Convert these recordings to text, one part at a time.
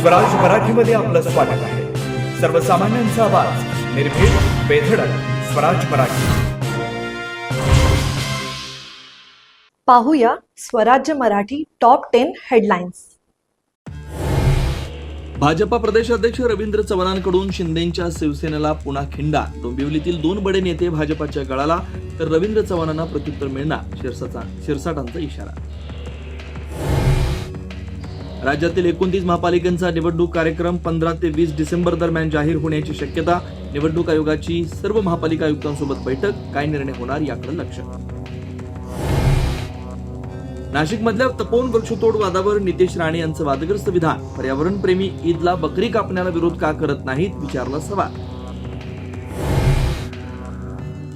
स्वराज मराठीमध्ये आपलं स्वागत आहे. सर्वसामान्यांचा आवाज, निर्भीड, बेधडक, स्वराज मराठी. पाहूया स्वराज्य मराठी टॉप 10 हेडलाईन्स. भाजपा प्रदेशाध्यक्ष रवींद्र चव्हाणांकडून शिंदेंच्या शिवसेनेला पुन्हा खिंडा. डोंबिवलीतील 2 बडे नेते भाजपाच्या गळाला, तर रवींद्र चव्हाणांना प्रत्युत्तर मिळणार, शिरसाटांचा इशारा. राज्यातील 29 महापालिकांचा निवडणूक कार्यक्रम 15 ते 20 डिसेंबर दरम्यान जाहीर होण्याची शक्यता. निवडणूक आयोगाची सर्व महापालिका आयुक्तांसोबत बैठक. काय निर्णय होणार याकडे लक्ष. नाशिकमधल्या तपोवन वृक्षतोड वादावर नितेश राणे यांचं वादग्रस्त विधान. पर्यावरण प्रेमी ईदला बकरी कापण्याला विरोध का करत नाहीत, विचारला सवाल.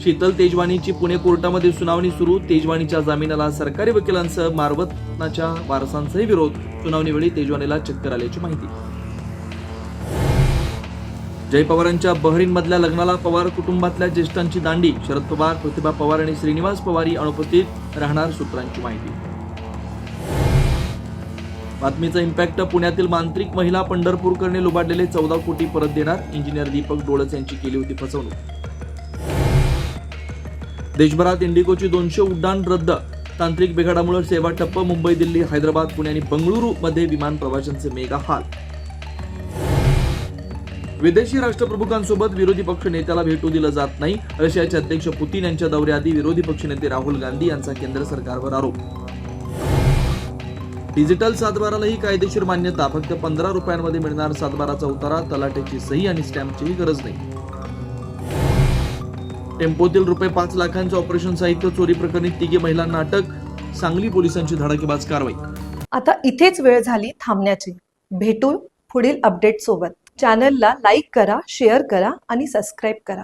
शीतल तेजवानीची पुणे कोर्टामध्ये सुनावणी सुरू. तेजवानीच्या जामिनाला सरकारी वकिलांसह मारवतनाच्या वारसांचाही विरोध. सुनावणीवेळी तेजवानीला चक्कर आल्याची माहिती. जय पवारांच्या बहरीन मधल्या लग्नाला पवार कुटुंबातल्या ज्येष्ठांची दांडी. शरद पवार, प्रतिभा पवार आणि श्रीनिवास पवार अनुपस्थित राहणार, सूत्रांची माहिती. बातमीचा इम्पॅक्ट. पुण्यातील मांत्रिक महिला पंढरपूरकरने लुबाडलेले 14 कोटी परत देणार. इंजिनियर दीपक डोळस यांची केली होती फसवणूक. देशभरात इंडिगोची 200 उड्डाण रद्द. तांत्रिक बिघाडामुळे सेवा ठप्प. मुंबई, दिल्ली, हैदराबाद, पुणे आणि बंगळुरू मध्ये विमान प्रवाशांचे मेगा हाल. विदेशी राष्ट्रप्रमुखांसोबत विरोधी पक्ष नेत्याला भेटू दिलं जात नाही. रशियाचे अध्यक्ष पुतीन यांच्या दौऱ्याआधी विरोधी पक्षनेते राहुल गांधी यांचा केंद्र सरकारवर आरोप. डिजिटल सातबारालाही कायदेशीर मान्यता. फक्त 15 रुपयांमध्ये मिळणार सातबाराचा उतारा. तलाठ्याची सही आणि स्टॅम्पचीही गरज नाही. टेम्पोतील ₹5 लाखांचं ऑपरेशन साहित्य चोरी प्रकरणी 3 महिलांना अटक. सांगली पोलिसांची धडाकेबाज कारवाई. आता इथेच वेळ झाली थांबण्याची. भेटू पुढील अपडेट सोबत. चॅनलला लाईक करा, शेअर करा आणि सबस्क्राईब करा.